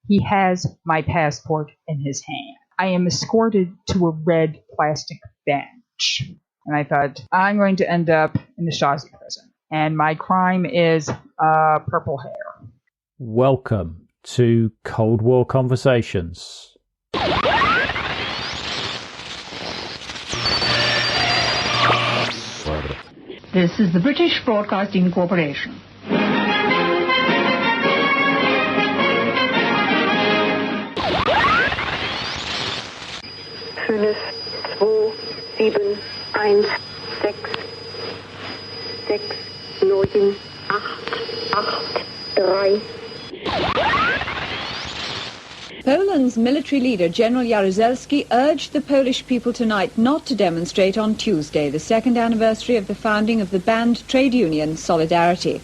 He has my passport in his hand. I am escorted to a red plastic bench. And I thought, I'm going to end up in the Stasi prison. And my crime is purple hair. Welcome to Cold War Conversations. This is the British Broadcasting Corporation. Fünf, zwei, sieben, eins, sechs, neun, acht, drei. Poland's military leader, General Jaruzelski, urged the Polish people tonight not to demonstrate on Tuesday, the second anniversary of the founding of the banned trade union Solidarity.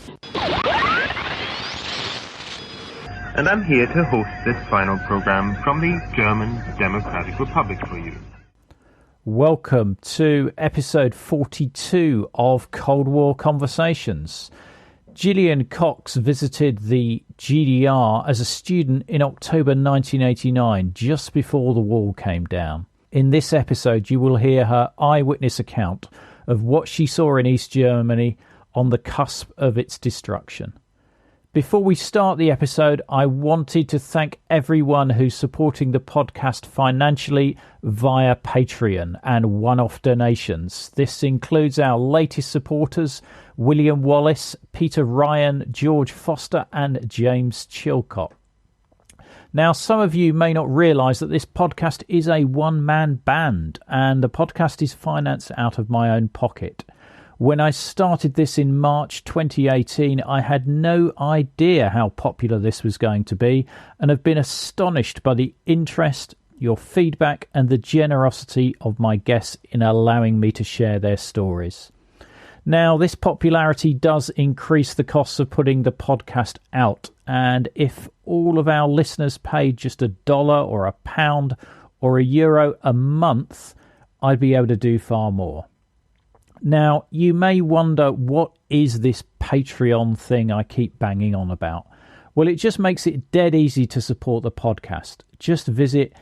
And I'm here to host this final program from the German Democratic Republic for you. Welcome to episode 42 of Cold War Conversations. Gillian Cox visited the GDR as a student in October 1989, just before the wall came down. In this episode, you will hear her eyewitness account of what she saw in East Germany on the cusp of its destruction. Before we start the episode, I wanted to thank everyone who's supporting the podcast financially via Patreon and one-off donations. This includes our latest supporters, William Wallace, Peter Ryan, George Foster and James Chilcott. Now, some of you may not realise that this podcast is a one-man band and the podcast is financed out of my own pocket. When I started this in March 2018, I had no idea how popular this was going to be and have been astonished by the interest, your feedback and the generosity of my guests in allowing me to share their stories. Now, this popularity does increase the costs of putting the podcast out, and if all of our listeners paid just $1 or £1 or €1 a month, I'd be able to do far more. Now, you may wonder, what is this Patreon thing I keep banging on about? Well, it just makes it dead easy to support the podcast. Just visit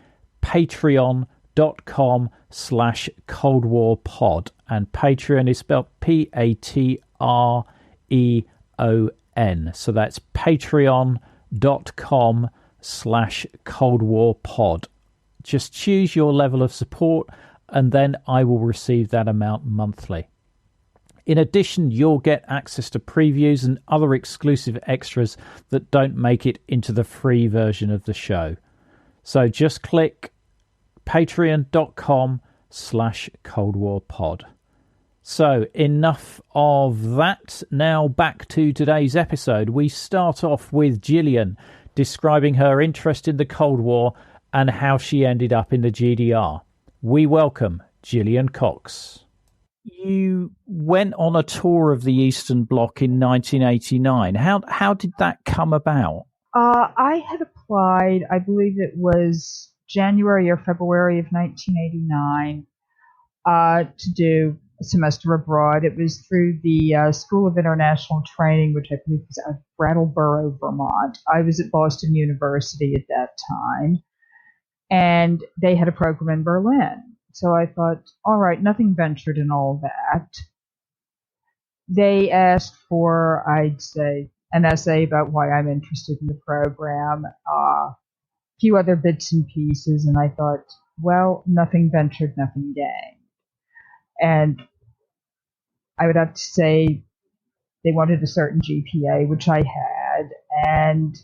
patreon.com/coldwarpod, and Patreon is spelled Patreon. So that's patreon.com/coldwarpod. Just choose your level of support and then I will receive that amount monthly. In addition, you'll get access to previews and other exclusive extras that don't make it into the free version of the show. So just click patreon.com/coldwarpod. So enough of that. Now back to today's episode. We start off with Gillian describing her interest in the Cold War and how she ended up in the GDR. We welcome Gillian Cox. You went on a tour of the Eastern Bloc in 1989. How did that come about? I had applied, I believe it was January or February of 1989, to do a semester abroad. It was through the School of International Training, which I believe was out of Brattleboro, Vermont. I was at Boston University at that time. And they had a program in Berlin. So I thought, all right, nothing ventured in all that. They asked for, I'd say, an essay about why I'm interested in the program, a few other bits and pieces, and I thought, well, nothing ventured, nothing gained. And I would have to say they wanted a certain GPA, which I had, and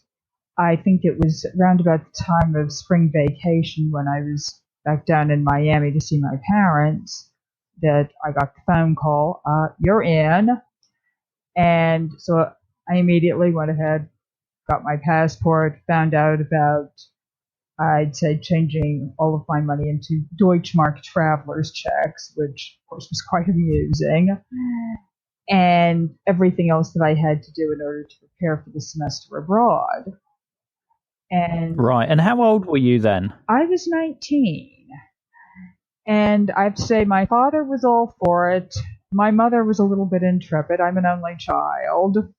I think it was around about the time of spring vacation when I was back down in Miami to see my parents that I got the phone call, you're in. And so I immediately went ahead, got my passport, found out about, I'd say, changing all of my money into Deutschmark traveler's checks, which of course was quite amusing, and everything else that I had to do in order to prepare for the semester abroad. And right. And how old were you then? I was 19. And I have to say, my father was all for it. My mother was a little bit intrepid. I'm an only child.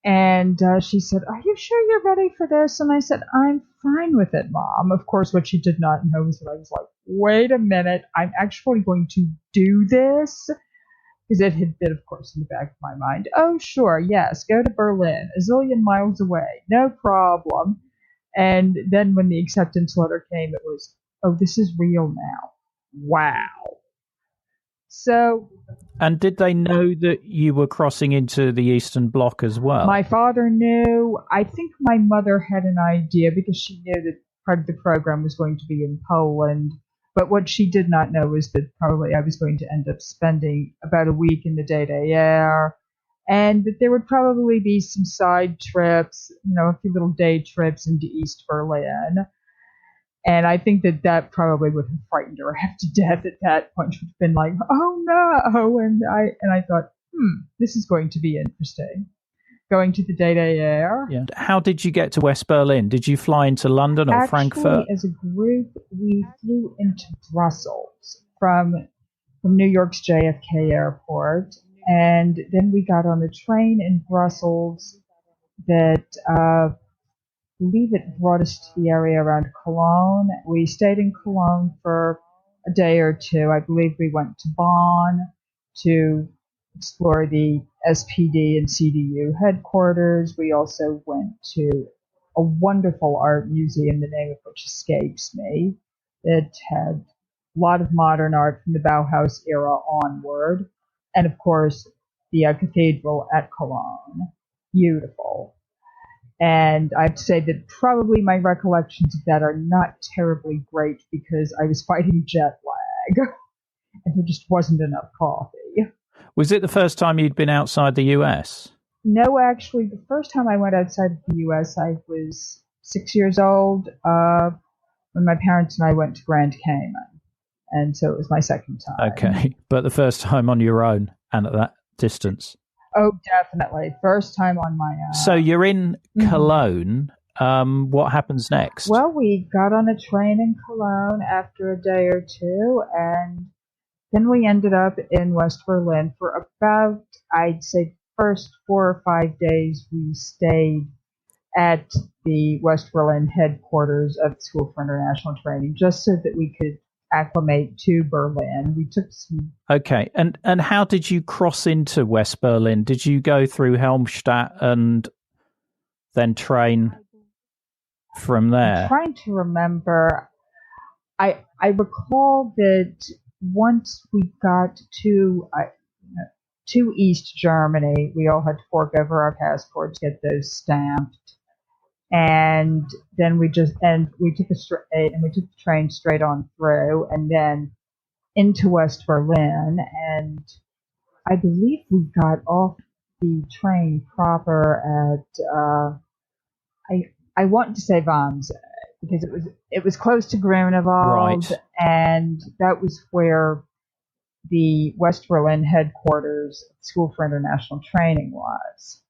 And she said, "Are you sure you're ready for this?" And I said, "I'm fine with it, Mom." Of course, what she did not know was that I was like, "Wait a minute, I'm actually going to do this?" Because it had been, of course, in the back of my mind. "Oh, sure, yes, go to Berlin, a zillion miles away, no problem." And then when the acceptance letter came, it was, "Oh, this is real now. Wow." So And did they know that you were crossing into the Eastern Bloc as well? my father knew. I think my mother had an idea because she knew that part of the program was going to be in Poland. But what she did not know was that probably I was going to end up spending about a week in the DDR, and that there would probably be some side trips, a few little day trips into East Berlin. And I think that probably would have frightened her half to death at that point. She would have been like, "Oh no!" And I thought, this is going to be interesting. Going to the DDR. Yeah. How did you get to West Berlin? Did you fly into London or Frankfurt? Actually, as a group, we flew into Brussels from New York's JFK airport, and then we got on a train in Brussels that I believe it brought us to the area around Cologne. We stayed in Cologne for a day or two. I believe we went to Bonn to explore the SPD and CDU headquarters. We also went to a wonderful art museum, the name of which escapes me. It had a lot of modern art from the Bauhaus era onward. And of course, the cathedral at Cologne. Beautiful. And I have to say that probably my recollections of that are not terribly great because I was fighting jet lag and there just wasn't enough coffee. Was it the first time you'd been outside the US? No, actually, the first time I went outside of the US, I was 6 years old when my parents and I went to Grand Cayman. And so it was my second time. Okay, but the first time on your own and at that distance. Oh, definitely. First time on my own. So you're in Cologne. What happens next? Well, we got on a train in Cologne after a day or two, and then we ended up in West Berlin for about, I'd say, first 4 or 5 days. We stayed at the West Berlin headquarters of the School for International Training just so that we could acclimate to Berlin. We took some... Okay, and how did you cross into West Berlin? Did you go through Helmstadt and then train from there? I'm trying to remember. I recall that once we got to East Germany, we all had to fork over our passports, get those stamped, and then we took the train straight on through, and then into West Berlin, and I believe we got off the train proper at I want to say Wannsee because it was close to Grunewald, right. And that was where the West Berlin headquarters of the School for International Training was.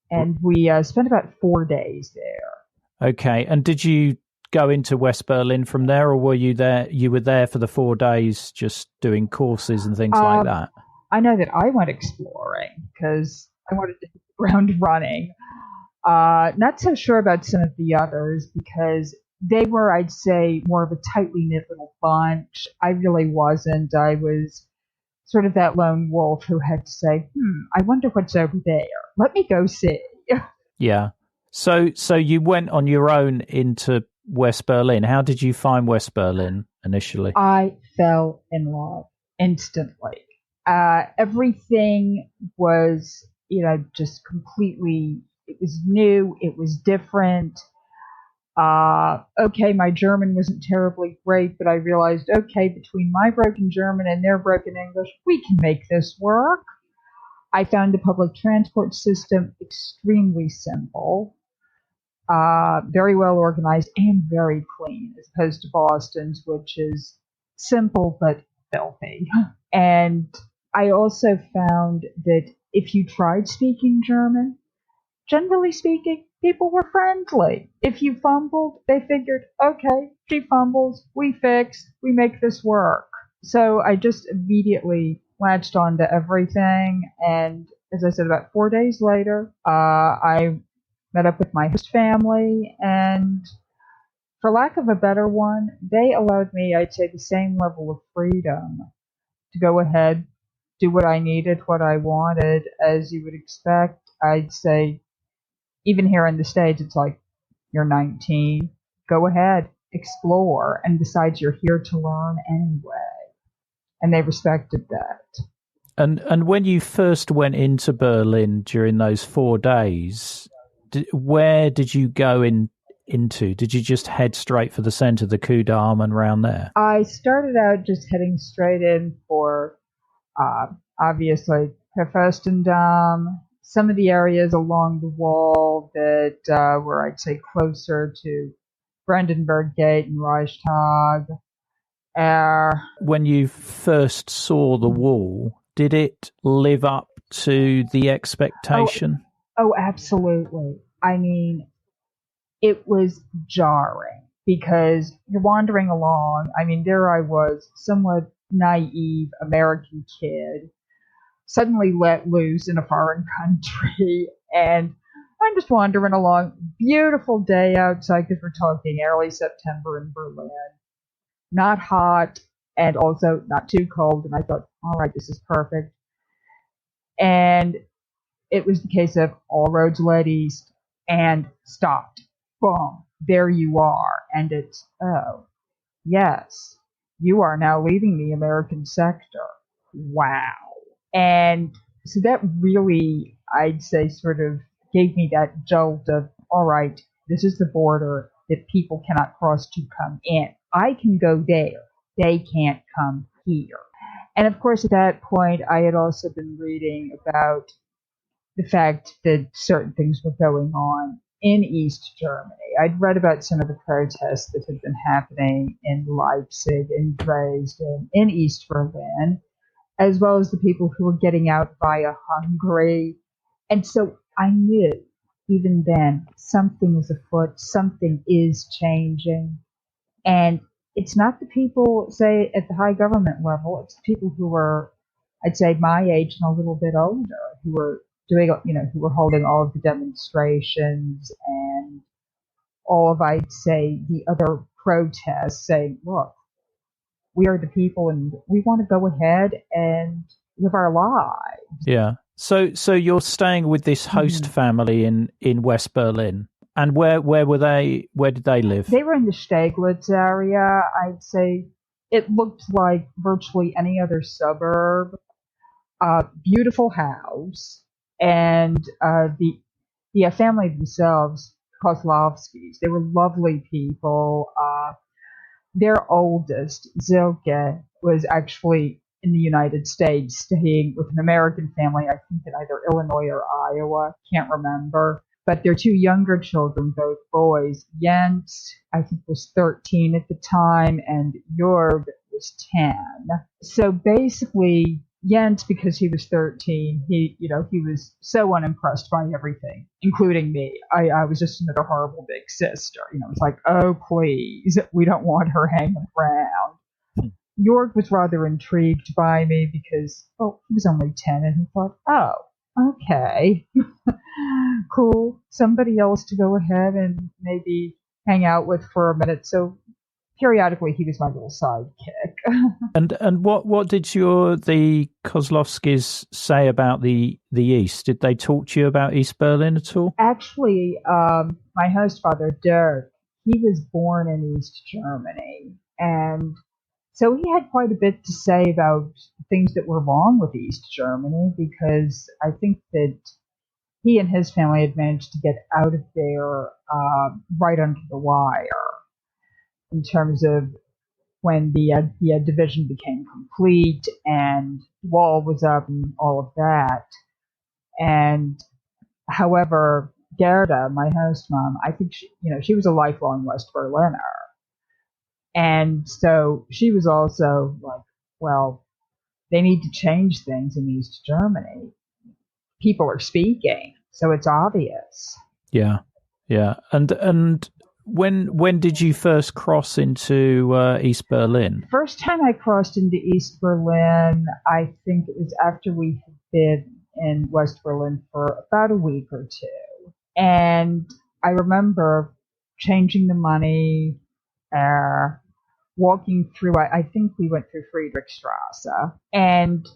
And we spent about 4 days there. Okay, and did you go into West Berlin from there, or were you there? You were there for the 4 days, just doing courses and things like that. I know that I went exploring because I wanted to hit the ground running. Not so sure about some of the others because they were, I'd say, more of a tightly knit little bunch. I really wasn't. I was sort of that lone wolf who had to say, I wonder what's over there. Let me go see. Yeah. So you went on your own into West Berlin. How did you find West Berlin initially? I fell in love instantly. Everything was, just completely, it was new, it was different. Okay, my German wasn't terribly great, but I realized, okay, between my broken German and their broken English, we can make this work. I found the public transport system extremely simple, very well organized, and very clean, as opposed to Boston's, which is simple but filthy. And I also found that if you tried speaking German, generally speaking, people were friendly. If you fumbled, they figured, okay, she fumbles, we fix, we make this work. So I just immediately latched onto everything, and as I said, about 4 days later, I met up with my host family, and for lack of a better one, they allowed me, I'd say, the same level of freedom to go ahead, do what I needed, what I wanted, as you would expect. I'd say, even here in the States, it's like, you're 19, go ahead, explore, and besides, you're here to learn anyway. And they respected that. And when you first went into Berlin during those 4 days, where did you go into? Did you just head straight for the centre, the Coup d'Armes and round there? I started out just heading straight in for, obviously, Fürstendamm, some of the areas along the wall that were, I'd say, closer to Brandenburg Gate and Reichstag. When you first saw the wall, did it live up to the expectation? Oh, absolutely. I mean, it was jarring because you're wandering along. I mean, there I was, somewhat naive American kid, suddenly let loose in a foreign country, and I'm just wandering along. Beautiful day outside because we're talking early September in Berlin. Not hot and also not too cold. And I thought, all right, this is perfect. And it was the case of all roads led east and stopped. Boom, there you are. And it's, oh, yes, you are now leaving the American sector. Wow. And so that really, I'd say, sort of gave me that jolt of, all right, this is the border that people cannot cross to come in. I can go there. They can't come here. And of course, at that point, I had also been reading about the fact that certain things were going on in East Germany. I'd read about some of the protests that had been happening in Leipzig, in Dresden, in East Berlin, as well as the people who were getting out via Hungary. And so I knew, even then, something is afoot, something is changing. And it's not the people, say, at the high government level, it's the people who were, I'd say, my age and a little bit older, who were doing, who were holding all of the demonstrations and all of, I'd say, the other protests, saying, look, we are the people and we want to go ahead and live our lives. Yeah. So you're staying with this host family in West Berlin. And where were they? Where did they live? They were in the Steglitz area. I'd say it looked like virtually any other suburb. Beautiful house, and the family themselves, Kozlovskis. They were lovely people. Their oldest, Zilke, was actually in the United States, staying with an American family. I think in either Illinois or Iowa. Can't remember. But their two younger children, both boys, Jens, I think, was 13 at the time, and Jörg was 10. So basically, Jens, because he was 13, he was so unimpressed by everything, including me. I was just another horrible big sister. It's like, oh, please, we don't want her hanging around. Jörg was rather intrigued by me because, he was only 10, and he thought, oh, okay, cool, somebody else to go ahead and maybe hang out with for a minute. So periodically he was my little sidekick. And what did the Kozlovskis say about the East? Did they talk to you about East Berlin at all? Actually, my host father, Dirk, he was born in East Germany, and so he had quite a bit to say about things that were wrong with East Germany, because I think that he and his family had managed to get out of there right under the wire in terms of when the division became complete and the wall was up and all of that. And however, Gerda, my host mom, I think she was a lifelong West Berliner. And so she was also like, well, they need to change things in East Germany. People are speaking, so it's obvious. Yeah. And when did you first cross into East Berlin? First time I crossed into East Berlin, I think it was after we had been in West Berlin for about a week or two. And I remember changing the money, walking through, I think we went through Friedrichstrasse, and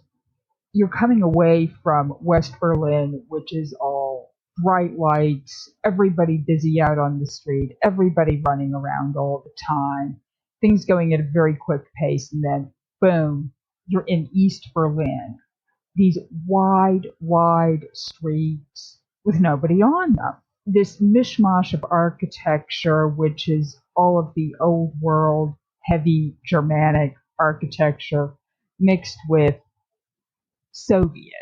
you're coming away from West Berlin, which is all bright lights, everybody busy out on the street, everybody running around all the time, things going at a very quick pace, and then boom, you're in East Berlin. These wide streets with nobody on them. This mishmash of architecture, which is all of the old world, heavy Germanic architecture mixed with Soviet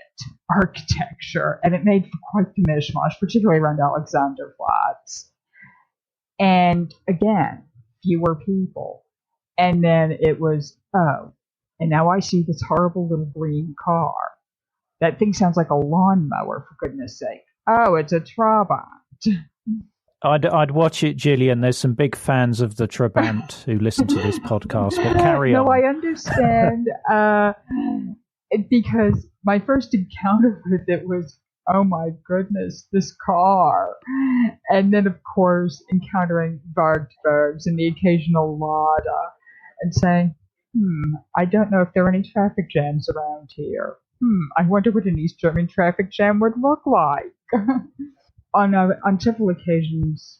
architecture, and it made for quite the mishmash, particularly around Alexanderplatz. And again, fewer people. And then it was, oh, and now I see this horrible little green car. That thing sounds like a lawnmower, for goodness sake. Oh, it's a Trabant. I'd watch it, Gillian. There's some big fans of the Trabant who listen to this podcast, but carry on. No, I understand. Because my first encounter with it was, oh my goodness, this car. And then, of course, encountering Wartburgs and the occasional Lada and saying, I don't know if there are any traffic jams around here. I wonder what an East German traffic jam would look like. On several occasions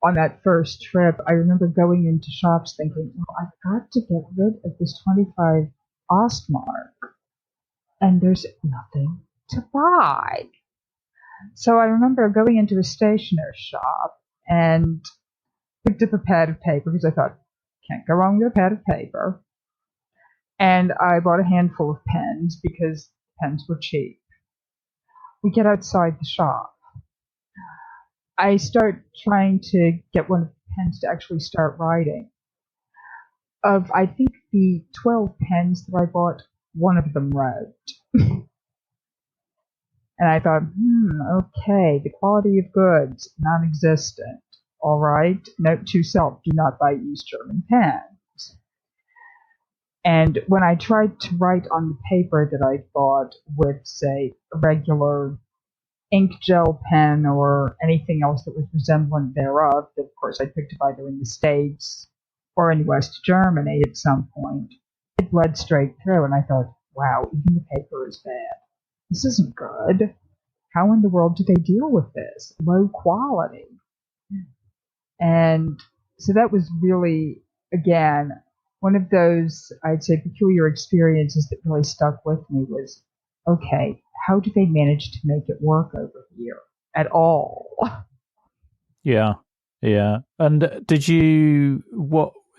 on that first trip, I remember going into shops thinking, well, I've got to get rid of this 25 Ostmark, and there's nothing to buy. So I remember going into a stationer's shop and picked up a pad of paper because I thought, can't go wrong with a pad of paper. And I bought a handful of pens because pens were cheap. We get outside the shop. I start trying to get one of the pens to actually start writing. Of, I think, the 12 pens that I bought, one of them wrote. And I thought, okay, the quality of goods, non-existent. All right, note to self, do not buy East German pens. And when I tried to write on the paper that I bought with, say, a regular ink gel pen or anything else that was resemblant thereof, that of course I picked up either in the States or in West Germany at some point, it bled straight through, and I thought, wow, even the paper is bad. This isn't good. How in the world do they deal with this? Low quality. And so that was really, again, one of those, I'd say, peculiar experiences that really stuck with me was, okay, how do they manage to make it work over here at all? Yeah. And did you,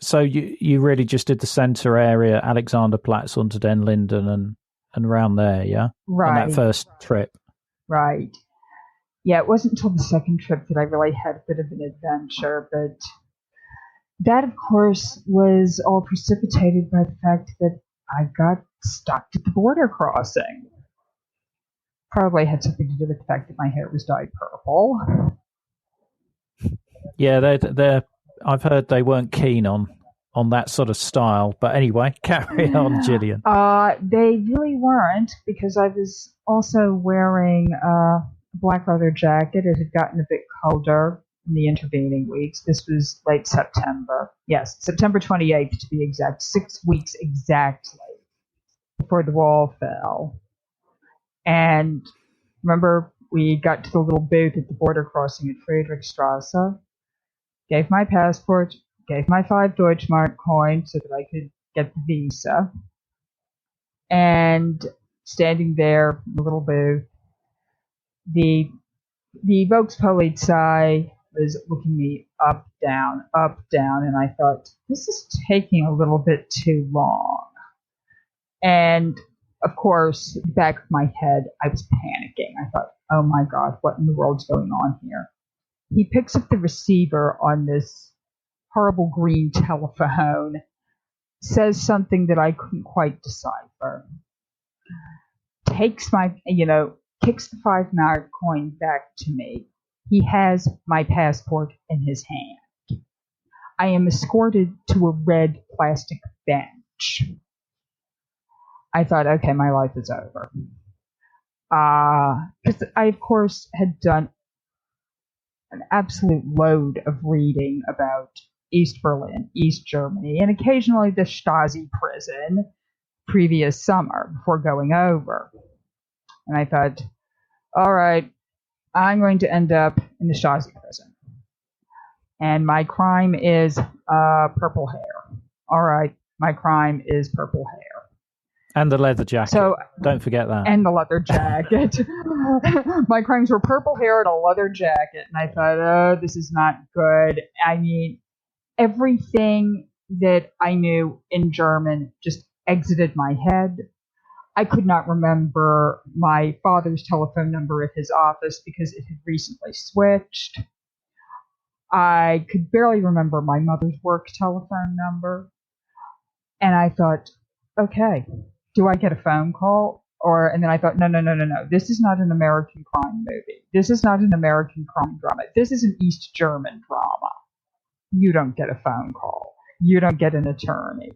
so you really just did the centre area, Alexanderplatz, Unter den Linden and around there, yeah? Right. On that first trip. Right. Yeah, it wasn't until the second trip that I really had a bit of an adventure, but that, of course, was all precipitated by the fact that I got stuck at the border crossing. Probably had something to do with the fact that my hair was dyed purple. Yeah, I've heard they weren't keen on that sort of style. But anyway, carry on, Gillian. They really weren't, because I was also wearing a black leather jacket. It had gotten a bit colder in the intervening weeks. This was late September. Yes, September 28th to be exact, 6 weeks exactly before the wall fell. And remember, we got to the little booth at the border crossing at Friedrichstrasse, gave my passport, gave my 5 Deutschmark coins so that I could get the visa, and standing there in the little booth, the Volkspolizei was looking me up, down, and I thought, this is taking a little bit too long. And of course, in the back of my head, I was panicking. I thought, oh my God, what in the world's going on here? He picks up the receiver on this horrible green telephone, says something that I couldn't quite decipher, takes my, kicks the 5 mark coin back to me. He has my passport in his hand. I am escorted to a red plastic bench. I thought, okay, my life is over. Because I, of course, had done an absolute load of reading about East Berlin, East Germany, and occasionally the Stasi prison previous summer before going over. And I thought, all right, I'm going to end up in the Stasi prison. And my crime is purple hair. All right, my crime is purple hair. And the leather jacket. So, don't forget that. And the leather jacket. My crimes were purple hair and a leather jacket. And I thought, oh, this is not good. I mean, everything that I knew in German just exited my head. I could not remember my father's telephone number at his office because it had recently switched. I could barely remember my mother's work telephone number. And I thought, okay, do I get a phone call? And then I thought, no. This is not an American crime movie. This is not an American crime drama. This is an East German drama. You don't get a phone call. You don't get an attorney.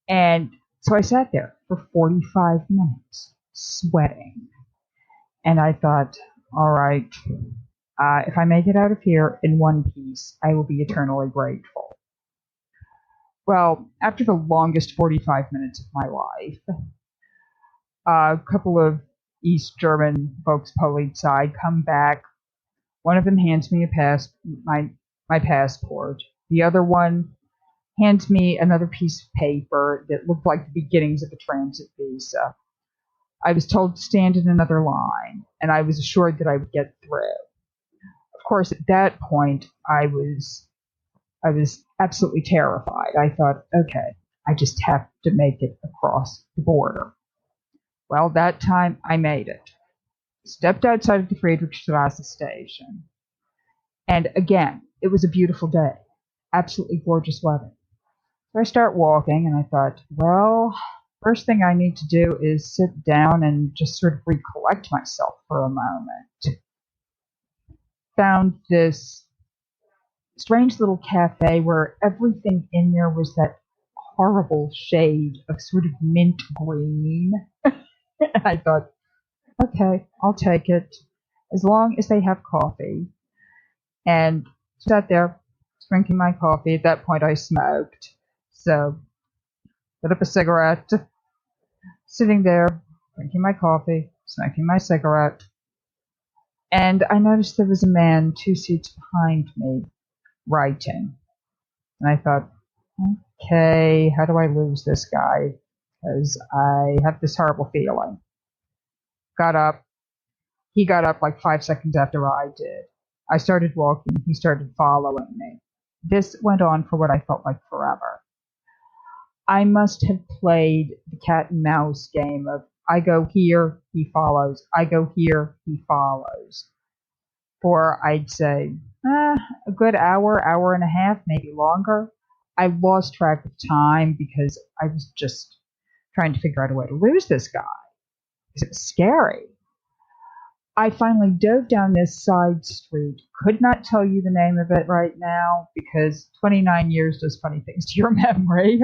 And so I sat there for 45 minutes, sweating. And I thought, all right, if I make it out of here in one piece, I will be eternally grateful. Well, after the longest 45 minutes of my life, a couple of East German Volkspolizei come back. One of them hands me my passport. The other one hands me another piece of paper that looked like the beginnings of a transit visa. I was told to stand in another line, and I was assured that I would get through. Of course, at that point, I was absolutely terrified. I thought, okay, I just have to make it across the border. Well, that time I made it. Stepped outside of the Friedrichstrasse station. And again, it was a beautiful day. Absolutely gorgeous weather. So I start walking, and I thought, well, first thing I need to do is sit down and just sort of recollect myself for a moment. Found this strange little cafe where everything in there was that horrible shade of sort of mint green. And I thought, okay, I'll take it, as long as they have coffee. And sat there, drinking my coffee. At that point, I smoked. So, lit up a cigarette, sitting there, drinking my coffee, smoking my cigarette. And I noticed there was a man 2 seats behind me, writing. And I thought, okay, how do I lose this guy? Because I have this horrible feeling. Got up. He got up like 5 seconds after I did. I started walking. He started following me. This went on for what I felt like forever. I must have played the cat and mouse game of I go here, he follows. I go here, he follows. For, I'd say, a good hour and a half, maybe longer. I lost track of time because I was just trying to figure out a way to lose this guy. Because it was scary. I finally dove down this side street. Could not tell you the name of it right now because 29 years does funny things to your memory.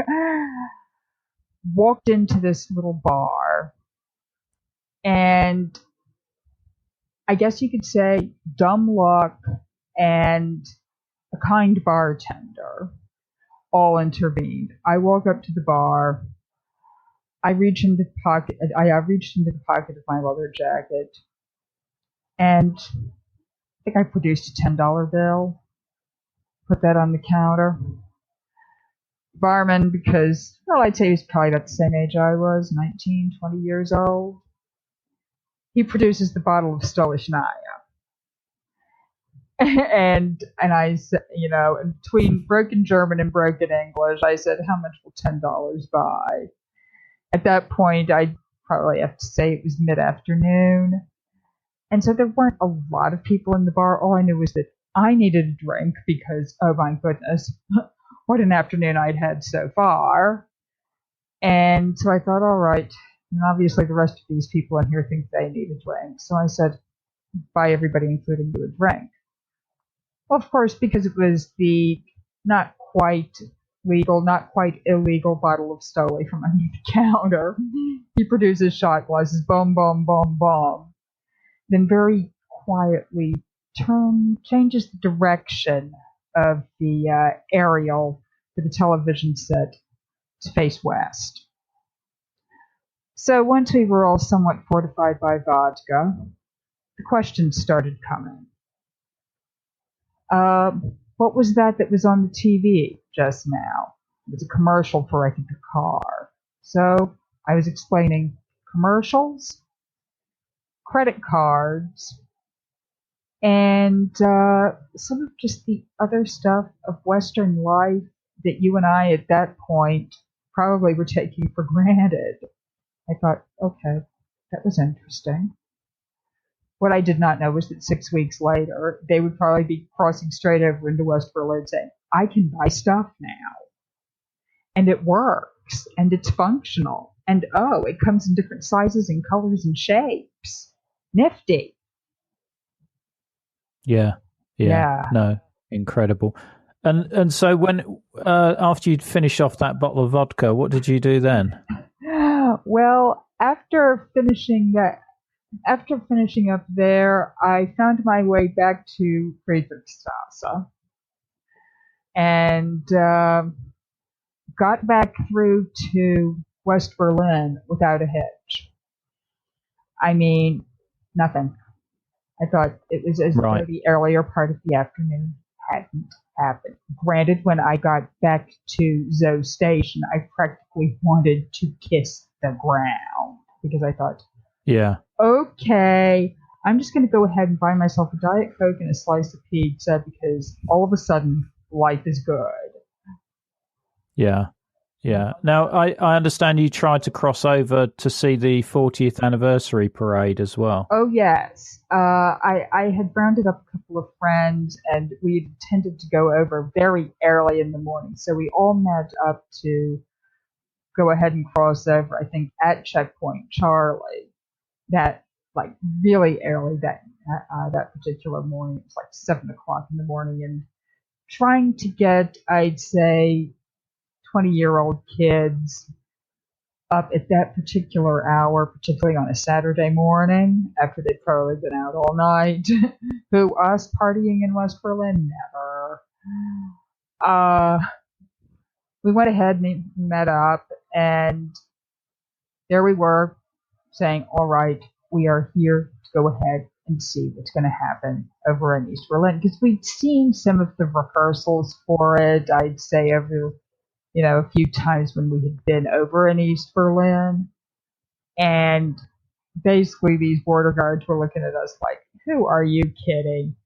Walked into this little bar. And I guess you could say dumb luck and a kind bartender all intervened. I walk up to the bar. I reached into the pocket of my leather jacket. And I think I produced a $10 bill, put that on the counter. Barman, because, well, I'd say he was probably about the same age I was, 19, 20 years old. He produces the bottle of Stolichnaya. And I said, in between broken German and broken English, I said, how much will $10 buy? At that point, I'd probably have to say it was mid-afternoon. And so there weren't a lot of people in the bar. All I knew was that I needed a drink because, oh my goodness, what an afternoon I'd had so far. And so I thought, all right, and obviously the rest of these people in here think they need a drink. So I said, buy everybody, including you, a drink. Well, of course, because it was the not quite legal, not quite illegal bottle of Stoli from under the counter. He produces shot glasses, boom, boom, boom, boom. Then very quietly changes the direction of the aerial for the television set to face west. So once we were all somewhat fortified by vodka, the questions started coming. What was that was on the TV just now? It was a commercial for, I think, a car. So I was explaining commercials, credit cards, and some of just the other stuff of Western life that you and I at that point probably were taking for granted. I thought, okay, that was interesting. What I did not know was that 6 weeks later, they would probably be crossing straight over into West Berlin saying, I can buy stuff now. And it works, and it's functional. And oh, it comes in different sizes and colors and shapes. Nifty. Yeah. No, incredible. And so when after you'd finished off that bottle of vodka, what did you do then? Well, after finishing up there, I found my way back to Friedrichstrasse and got back through to West Berlin without a hitch. I mean, nothing. I thought it was as though the earlier part of the afternoon hadn't happened. Granted, when I got back to Zoe Station, I practically wanted to kiss the ground because I thought, okay, I'm just going to go ahead and buy myself a Diet Coke and a slice of pizza because all of a sudden life is good. Yeah. Now, I understand you tried to cross over to see the 40th anniversary parade as well. Oh, yes. I had rounded up a couple of friends, and we intended to go over very early in the morning. So we all met up to go ahead and cross over, I think, at Checkpoint Charlie. That, like, really early that particular morning. It was like 7 o'clock in the morning. And trying to get, I'd say, 20-year-old kids up at that particular hour, particularly on a Saturday morning, after they'd probably been out all night, who us partying in West Berlin, never. We went ahead and met up, and there we were, saying, all right, we are here to go ahead and see what's going to happen over in East Berlin. Because we'd seen some of the rehearsals for it, I'd say, over a few times when we had been over in East Berlin. And basically these border guards were looking at us like, who are you kidding?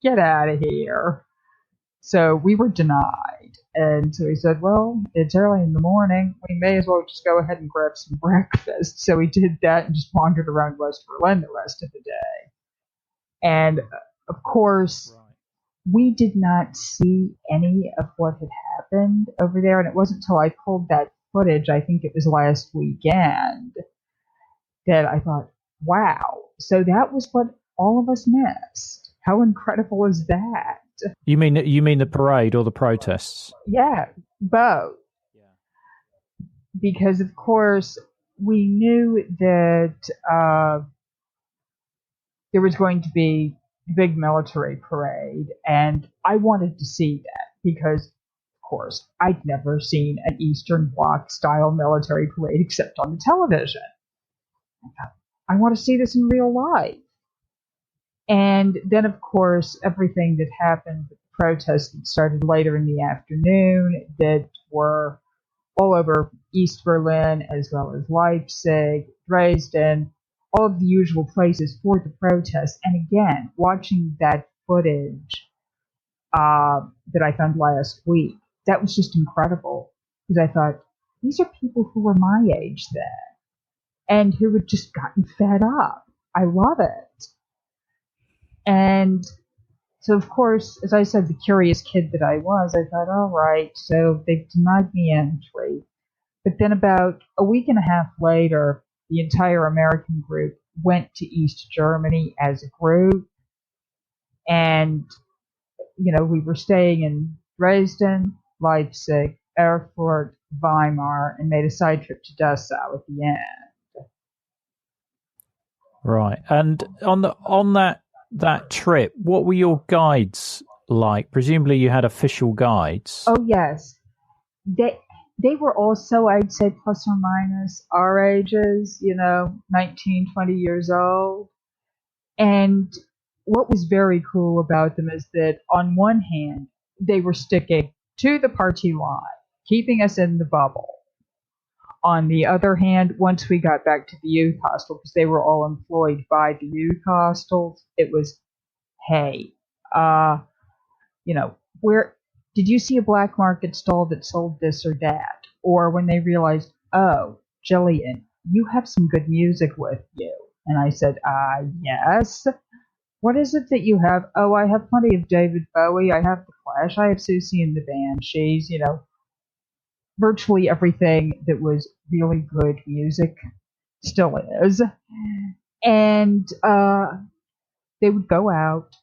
Get out of here. So we were denied. And so he said, well, it's early in the morning. We may as well just go ahead and grab some breakfast. So we did that and just wandered around West Berlin the rest of the day. And, of course, we did not see any of what had happened over there. And it wasn't until I pulled that footage, I think it was last weekend, that I thought, wow, so that was what all of us missed. How incredible is that? You mean the parade or the protests? Yeah, both. Yeah. Because, of course, we knew that there was going to be a big military parade, and I wanted to see that because, of course, I'd never seen an Eastern Bloc-style military parade except on the television. I want to see this in real life. And then, of course, everything that happened, the protests that started later in the afternoon that were all over East Berlin, as well as Leipzig, Dresden, all of the usual places for the protests. And again, watching that footage that I found last week, that was just incredible. Because I thought, these are people who were my age then, and who had just gotten fed up. I love it. And so, of course, as I said, the curious kid that I was, I thought, all right, so they've denied me entry. But then about a week and a half later, the entire American group went to East Germany as a group. And, we were staying in Dresden, Leipzig, Erfurt, Weimar, and made a side trip to Dessau at the end. Right. And on that trip, what were your guides like? Presumably you had official guides. Oh, yes. They were also, I'd say, plus or minus our ages, 19, 20 years old. And what was very cool about them is that on one hand, they were sticking to the party line, keeping us in the bubble. On the other hand, once we got back to the youth hostel, because they were all employed by the youth hostels, it was, hey, where did you see a black market stall that sold this or that? Or when they realized, oh, Gillian, you have some good music with you. And I said, yes. What is it that you have? Oh, I have plenty of David Bowie. I have The Clash. I have Susie and the Banshees. Virtually everything that was really good music still is. And they would go out.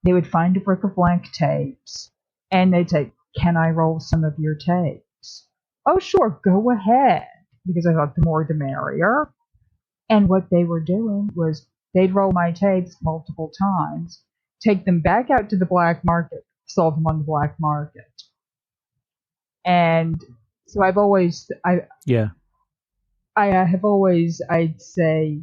They would find a brick of blank tapes. And they'd say, can I roll some of your tapes? Oh, sure, go ahead. Because I thought the more the merrier. And what they were doing was they'd roll my tapes multiple times, take them back out to the black market, sell them on the black market. And so I've always, I have always, I'd say,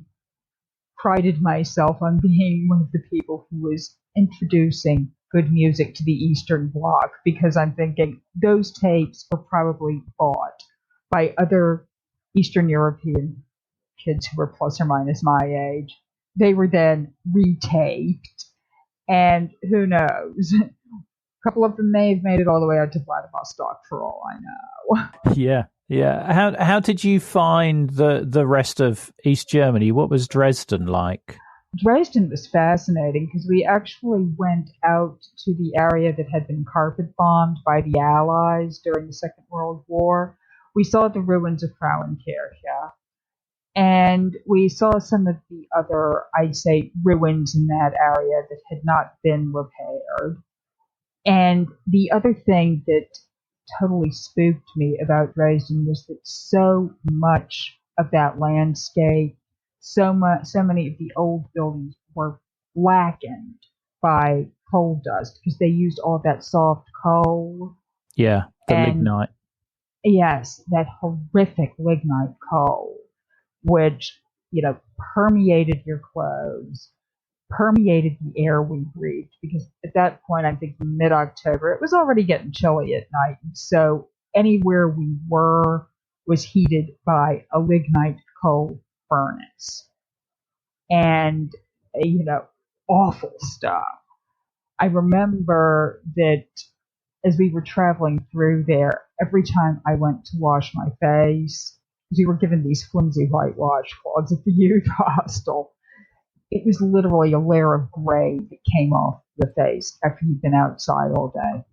prided myself on being one of the people who was introducing good music to the Eastern Bloc, because I'm thinking those tapes were probably bought by other Eastern European kids who were plus or minus my age. They were then retaped, and who knows? A couple of them may have made it all the way out to Vladivostok, for all I know. Yeah. How did you find the rest of East Germany? What was Dresden like? Dresden was fascinating because we actually went out to the area that had been carpet bombed by the Allies during the Second World War. We saw the ruins of Frauenkirche, and we saw some of the other, I'd say, ruins in that area that had not been repaired. And the other thing that totally spooked me about Dresden was that so much of that landscape, so many of the old buildings were blackened by coal dust because they used all that soft coal. Yeah, the lignite. Yes, that horrific lignite coal, which, permeated your clothes, permeated the air we breathed, because at that point, I'm thinking mid-October, it was already getting chilly at night, and so anywhere we were was heated by a lignite coal furnace. And, awful stuff. I remember that as we were traveling through there, every time I went to wash my face, because we were given these flimsy white washcloths at the youth hostel, it was literally a layer of gray that came off the face after you'd been outside all day.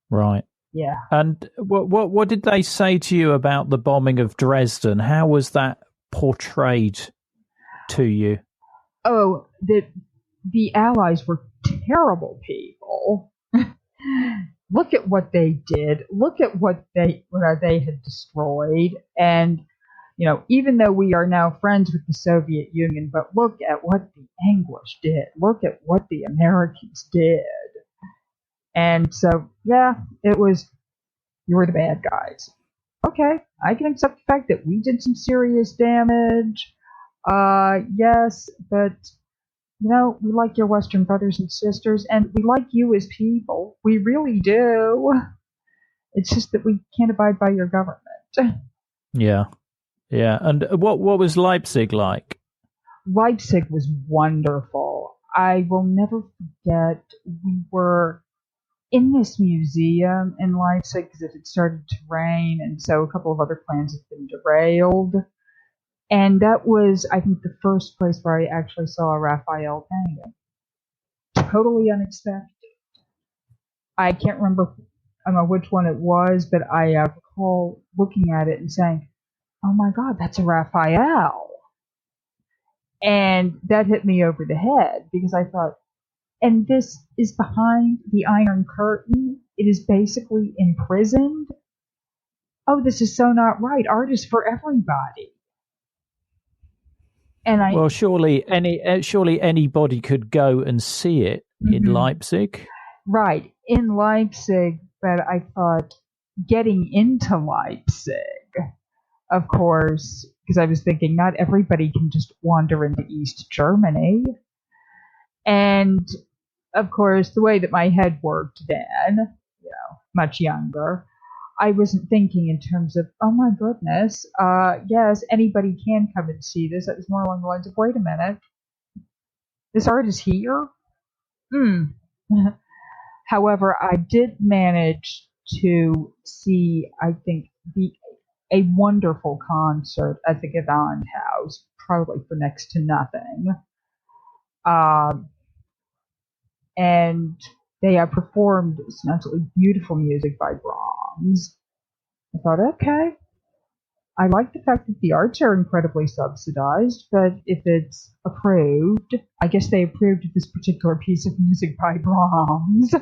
Right. Yeah. And what did they say to you about the bombing of Dresden? How was that portrayed to you? Oh, the Allies were terrible people. Look at what they did. Look at what they had destroyed. And, even though we are now friends with the Soviet Union, but look at what the English did. Look at what the Americans did. And so, yeah, it was, you were the bad guys. Okay, I can accept the fact that we did some serious damage. Yes, but, we like your Western brothers and sisters, and we like you as people. We really do. It's just that we can't abide by your government. Yeah. Yeah. And what was Leipzig like? Leipzig was wonderful. I will never forget, we were in this museum in Leipzig because it had started to rain, and so a couple of other plans had been derailed. And that was, I think, the first place where I actually saw a Raphael painting. Totally unexpected. I can't remember which one it was, but I recall looking at it and saying, oh my God, that's a Raphael. And that hit me over the head because I thought, and this is behind the Iron Curtain. It is basically imprisoned. oh, this is so not right. Art is for everybody. And Well, surely anybody could go and see it in Leipzig. Right, in Leipzig, but I thought getting into Leipzig, of course, because I was thinking not everybody can just wander into East Germany. And of course, the way that my head worked then, much younger, I wasn't thinking in terms of, oh my goodness, yes, anybody can come and see this. It was more along the lines of, wait a minute, this art is here? However, I did manage to see, I think, a wonderful concert at the Gewandhaus, probably for next to nothing. And they performed some absolutely beautiful music by Brahms. I thought, okay, I like the fact that the arts are incredibly subsidized, but if it's approved, I guess they approved this particular piece of music by Brahms.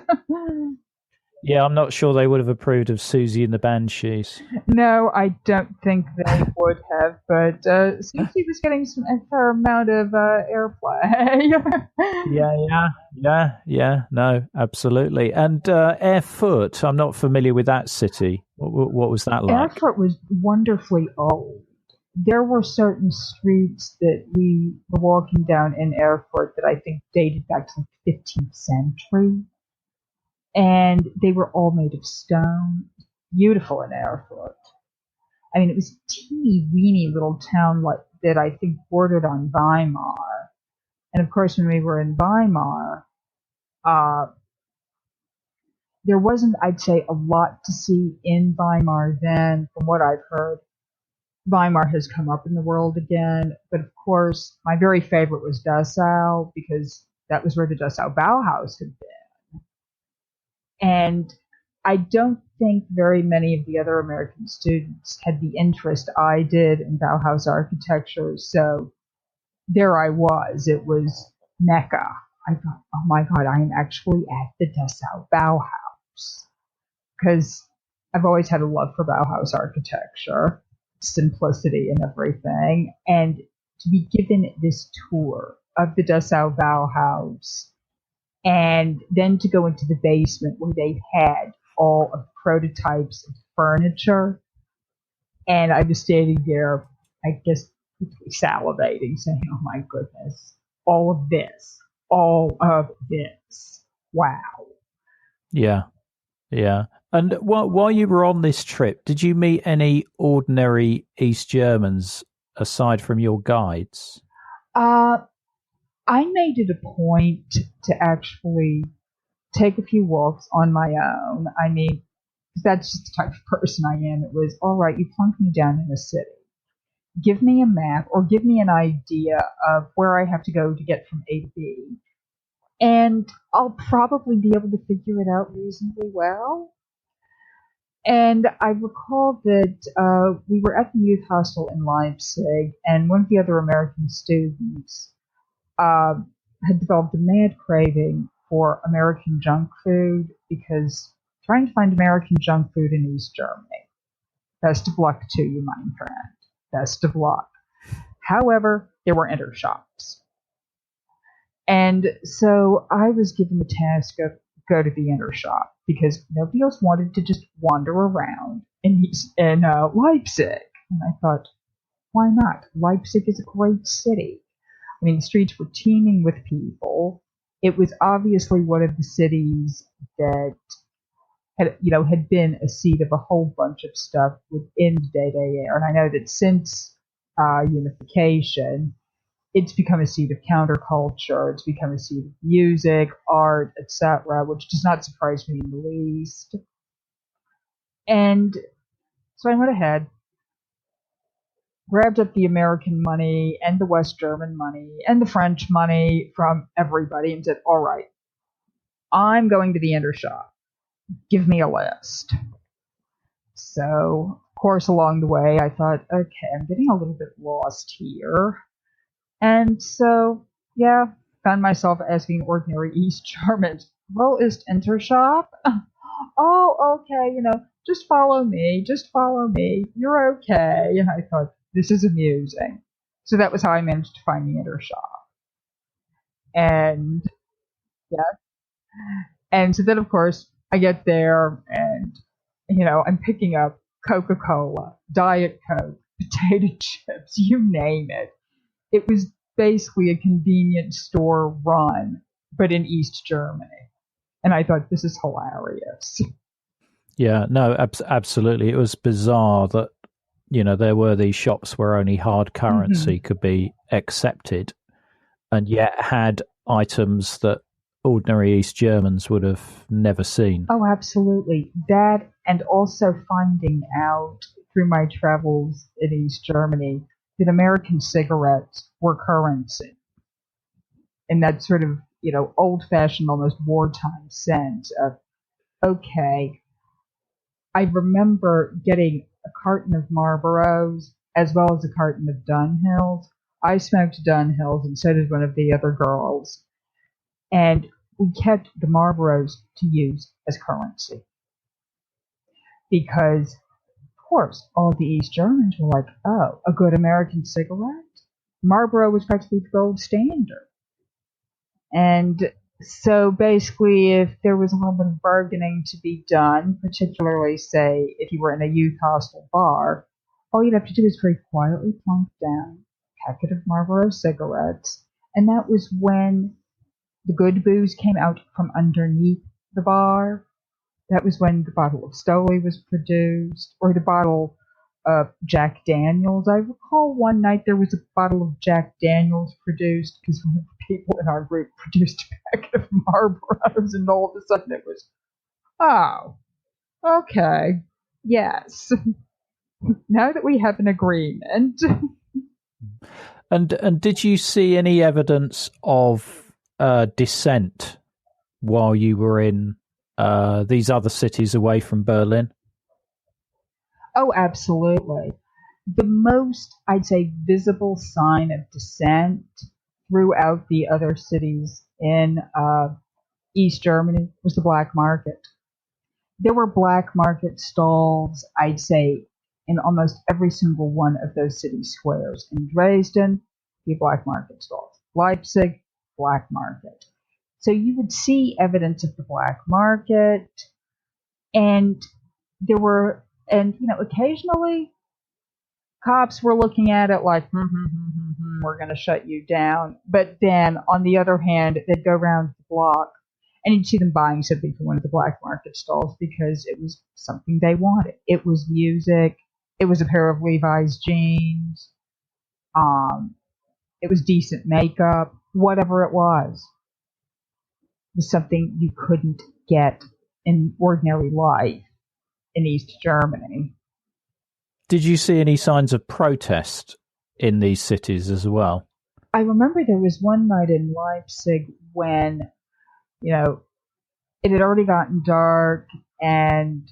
Yeah, I'm not sure they would have approved of Susie and the Banshees. No, I don't think they would have, but Susie was getting a fair amount of airplay. Yeah, no, absolutely. And Airfoot, I'm not familiar with that city. What was that like? Airfoot was wonderfully old. There were certain streets that we were walking down in Airfoot that I think dated back to the 15th century. And they were all made of stone. Beautiful in Airfoot. I mean, it was a teeny weeny little town that I think bordered on Weimar. And of course, when we were in Weimar, there wasn't, I'd say, a lot to see in Weimar then. From what I've heard, Weimar has come up in the world again. But of course, my very favorite was Dessau, because that was where the Dessau Bauhaus had been. And I don't think very many of the other American students had the interest I did in Bauhaus architecture. So there I was. It was Mecca. I thought, oh my God, I am actually at the Dessau Bauhaus. Because I've always had a love for Bauhaus architecture, simplicity and everything. And to be given this tour of the Dessau Bauhaus, and then to go into the basement where they had all of the prototypes of furniture. And I was standing there, I guess, salivating, saying, oh my goodness, all of this. Wow. Yeah. And while you were on this trip, did you meet any ordinary East Germans aside from your guides? I made it a point to actually take a few walks on my own. I mean, that's just the type of person I am. It was, all right, you plunk me down in a city. Give me a map or give me an idea of where I have to go to get from A to B. And I'll probably be able to figure it out reasonably well. And I recall that we were at the youth hostel in Leipzig, and one of the other American students had developed a mad craving for American junk food, because trying to find American junk food in East Germany. Best of luck to you, my friend. Best of luck. However, there were enter shops. And so I was given the task of go to the enter shop, because nobody else wanted to just wander around in Leipzig. And I thought, why not? Leipzig is a great city. I mean, the streets were teeming with people. It was obviously one of the cities that had been a seat of a whole bunch of stuff within the DDR. And I know that since unification, it's become a seat of counterculture. It's become a seat of music, art, etc., which does not surprise me in the least. And so I went ahead, grabbed up the American money and the West German money and the French money from everybody and said, all right, I'm going to the enter shop. Give me a list. So, of course, along the way, I thought, okay, I'm getting a little bit lost here. And so, yeah, found myself asking ordinary East Germans, well, is enter shop? Oh, okay, just follow me, you're okay. And I thought, this is amusing. So that was how I managed to find the inner shop. And yeah. And so then, of course, I get there and, I'm picking up Coca-Cola, Diet Coke, potato chips, you name it. It was basically a convenience store run, but in East Germany. And I thought, this is hilarious. Yeah, no, absolutely. It was bizarre that, there were these shops where only hard currency could be accepted, and yet had items that ordinary East Germans would have never seen. Oh, absolutely. That, and also finding out through my travels in East Germany that American cigarettes were currency. In that sort of, old-fashioned, almost wartime sense of, okay, I remember getting a carton of Marlboros as well as a carton of Dunhills. I smoked Dunhills, and so did one of the other girls. And we kept the Marlboros to use as currency. Because, of course, all the East Germans were like, oh, a good American cigarette? Marlboro was practically the gold standard. And so basically, if there was a little bit of bargaining to be done, particularly, say, if you were in a youth hostel bar, all you'd have to do is very quietly plunk down a packet of Marlboro cigarettes. And that was when the good booze came out from underneath the bar. That was when the bottle of Stoli was produced, or the bottle of Jack Daniels. I recall one night there was a bottle of Jack Daniels produced because one of the people in our group produced a packet of Marlboros, and all of a sudden it was, oh, okay, yes. Now that we have an agreement. And did you see any evidence of dissent while you were in these other cities away from Berlin? Oh, absolutely. The most, I'd say, visible sign of dissent throughout the other cities in East Germany was the black market. There were black market stalls, I'd say, in almost every single one of those city squares. In Dresden, the black market stalls. Leipzig, black market. So you would see evidence of the black market, and there were, and occasionally cops were looking at it like, we're going to shut you down. But then, on the other hand, they'd go around the block, and you'd see them buying something from one of the black market stalls because it was something they wanted. It was music. It was a pair of Levi's jeans. It was decent makeup. Whatever it was something you couldn't get in ordinary life in East Germany. Did you see any signs of protest in these cities as well? I remember there was one night in Leipzig when, it had already gotten dark and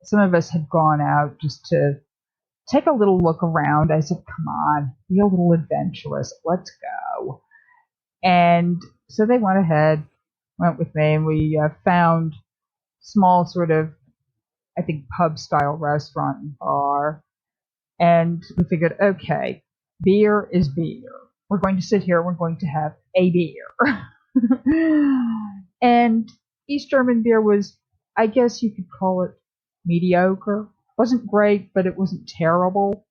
some of us had gone out just to take a little look around. I said, come on, be a little adventurous. Let's go. And so they went with me, and we found small sort of, I think, pub-style restaurant and bar. And we figured, okay, beer is beer. We're going to sit here, we're going to have a beer. And East German beer was, I guess you could call it mediocre. It wasn't great, but it wasn't terrible.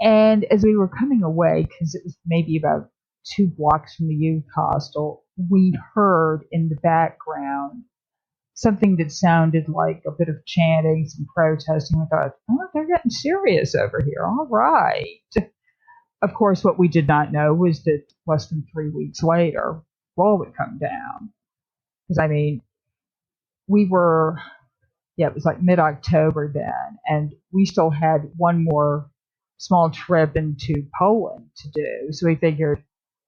And as we were coming away, because it was maybe about 2 blocks from the youth hostel, we heard in the background something that sounded like a bit of chanting, some protesting. We thought, oh, they're getting serious over here. All right. Of course, what we did not know was that less than 3 weeks later, wall would come down. Because, we were, it was like mid-October then, and we still had one more small trip into Poland to do. So we figured,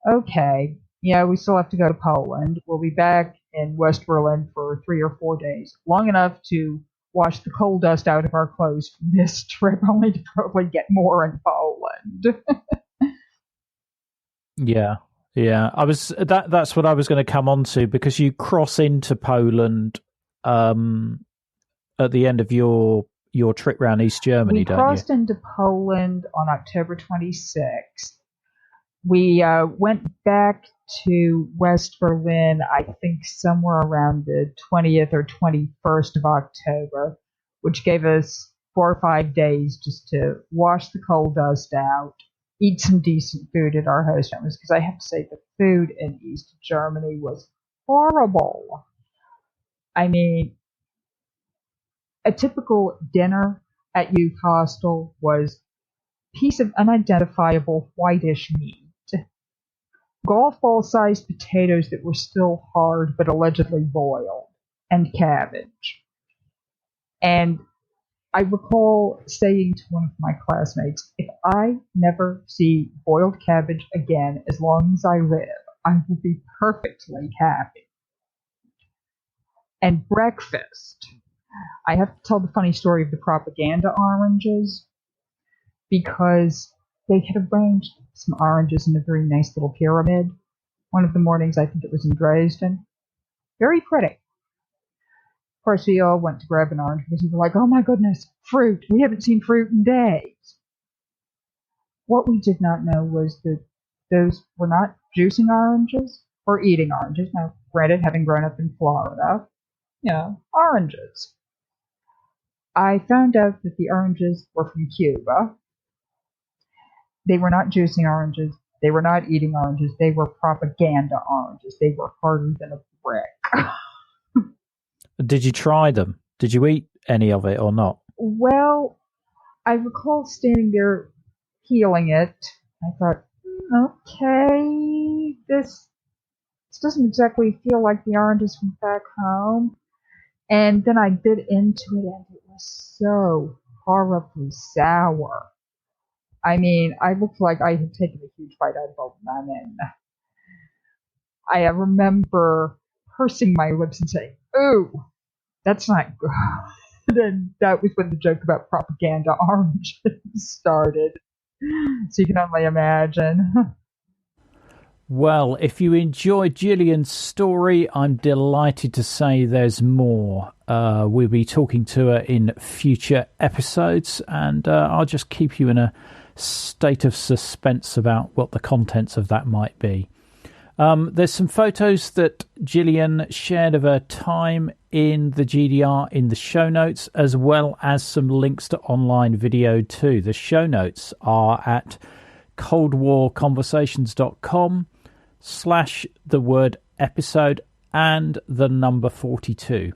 okay, we still have to go to Poland. We'll be back in West Berlin for 3 or 4 days, long enough to wash the coal dust out of our clothes from this trip, only to probably get more in Poland. Yeah. That's what I was going to come on to, because you cross into Poland at the end of your trip around East Germany, We don't you? crossed into Poland on October 26th. We went back to West Berlin, I think somewhere around the 20th or 21st of October, which gave us 4 or 5 days just to wash the coal dust out, eat some decent food at our host families, because I have to say the food in East Germany was horrible. I mean, a typical dinner at youth hostel was a piece of unidentifiable whitish meat, golf ball-sized potatoes that were still hard but allegedly boiled, and cabbage. And I recall saying to one of my classmates, if I never see boiled cabbage again as long as I live, I will be perfectly happy. And breakfast. I have to tell the funny story of the propaganda oranges, because they had arranged some oranges in a very nice little pyramid. One of the mornings, I think it was in Dresden. Very pretty. Of course, we all went to grab an orange because we were like, oh my goodness, fruit. We haven't seen fruit in days. What we did not know was that those were not juicing oranges or eating oranges. Now, granted, having grown up in Florida, oranges. I found out that the oranges were from Cuba. They were not juicing oranges. They were not eating oranges. They were propaganda oranges. They were harder than a brick. Did you try them? Did you eat any of it or not? Well, I recall standing there peeling it. I thought, okay, this doesn't exactly feel like the oranges from back home. And then I bit into it, and it was so horribly sour. I mean, I looked like I had taken a huge bite out of a lemon. I remember pursing my lips and saying, ooh, that's not good. And that was when the joke about propaganda oranges started. So you can only imagine. Well, if you enjoyed Gillian's story, I'm delighted to say there's more. We'll be talking to her in future episodes, and I'll just keep you in a state of suspense about what the contents of that might be. There's some photos that Gillian shared of her time in the GDR in the show notes, as well as some links to online video too. The show notes are at coldwarconversations.com/the word episode and the number 42.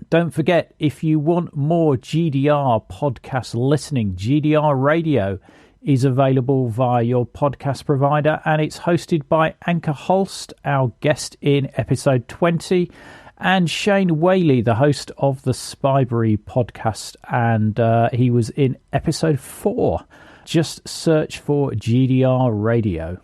Don't forget, if you want more GDR podcast listening, GDR Radio is available via your podcast provider, and it's hosted by Anchor Holst, our guest in episode 20, and Shane Whaley, the host of the Spybury podcast, and he was in episode 4. Just search for GDR Radio.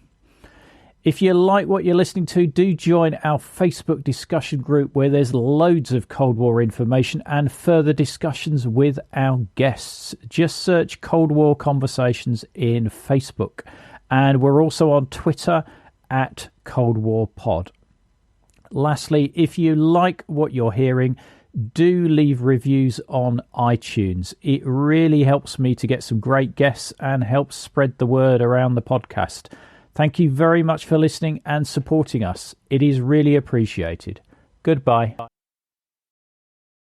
If you like what you're listening to, do join our Facebook discussion group where there's loads of Cold War information and further discussions with our guests. Just search Cold War Conversations in Facebook. And we're also on Twitter at Cold War Pod. Lastly, if you like what you're hearing, do leave reviews on iTunes. It really helps me to get some great guests and helps spread the word around the podcast. Thank you very much for listening and supporting us. It is really appreciated. Goodbye.